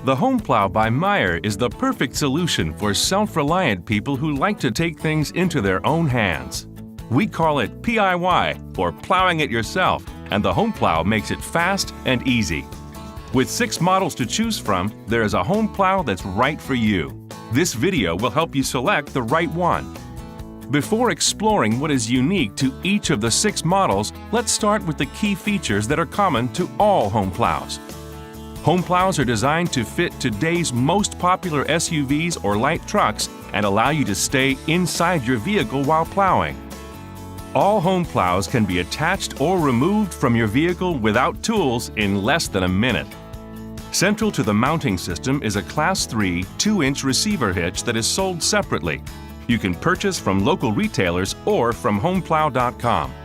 The Home Plow by Meyer is the perfect solution for self-reliant people who like to take things into their own hands. We call it PIY, or plowing it yourself, and the Home Plow makes it fast and easy. With 6 models to choose from, there is a Home Plow that's right for you. This video will help you select the right one. Before exploring what is unique to each of the 6 models, let's start with the key features that are common to all Home Plows. Home Plows are designed to fit today's most popular SUVs or light trucks and allow you to stay inside your vehicle while plowing. All Home Plows can be attached or removed from your vehicle without tools in less than a minute. Central to the mounting system is a Class 3 2-inch receiver hitch that is sold separately. You can purchase from local retailers or from homeplow.com.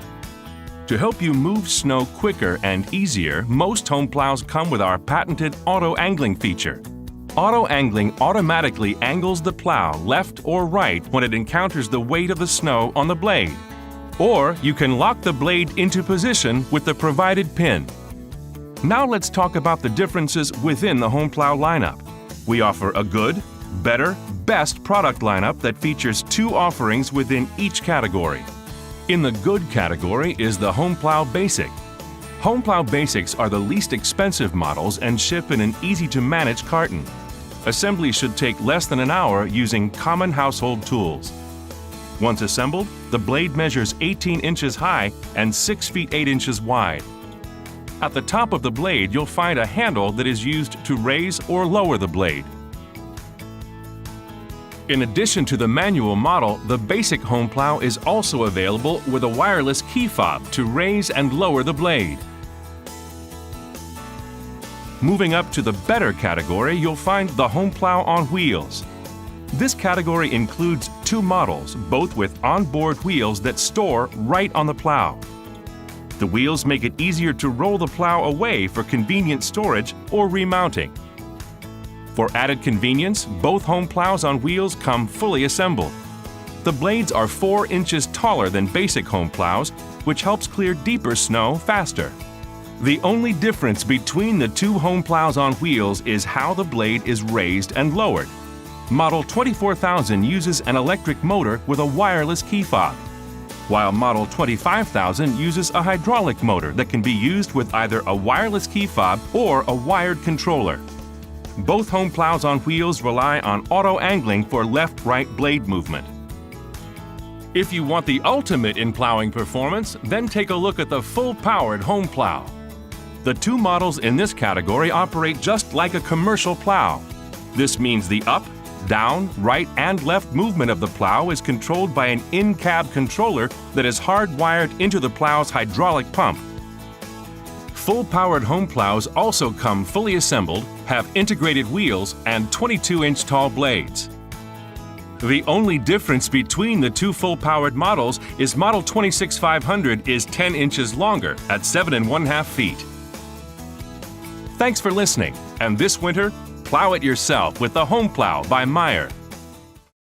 To help you move snow quicker and easier, most Home Plows come with our patented auto angling feature. Auto angling automatically angles the plow left or right when it encounters the weight of the snow on the blade. Or you can lock the blade into position with the provided pin. Now let's talk about the differences within the Home Plow lineup. We offer a good, better, best product lineup that features 2 offerings within each category. In the good category is the Home Plow Basic. Home Plow Basics are the least expensive models and ship in an easy-to-manage carton. Assembly should take less than an hour using common household tools. Once assembled, the blade measures 18 inches high and 6 feet 8 inches wide. At the top of the blade, you'll find a handle that is used to raise or lower the blade. In addition to the manual model, the basic Home Plow is also available with a wireless key fob to raise and lower the blade. Moving up to the better category, you'll find the Home Plow on wheels. This category includes 2 models, both with onboard wheels that store right on the plow. The wheels make it easier to roll the plow away for convenient storage or remounting. For added convenience, both Home Plows on wheels come fully assembled. The blades are 4 inches taller than basic Home Plows, which helps clear deeper snow faster. The only difference between the 2 Home Plows on wheels is how the blade is raised and lowered. Model 24000 uses an electric motor with a wireless key fob, while Model 25000 uses a hydraulic motor that can be used with either a wireless key fob or a wired controller. Both Home Plows on wheels rely on auto angling for left-right blade movement. If you want the ultimate in plowing performance, then take a look at the full-powered Home Plow. The 2 models in this category operate just like a commercial plow. This means the up, down, right, and left movement of the plow is controlled by an in-cab controller that is hardwired into the plow's hydraulic pump. Full-powered Home Plows also come fully assembled, have integrated wheels, and 22-inch tall blades. The only difference between the 2 full-powered models is Model 26500 is 10 inches longer at 7.5 feet. Thanks for listening, and this winter, plow it yourself with the Home Plow by Meyer.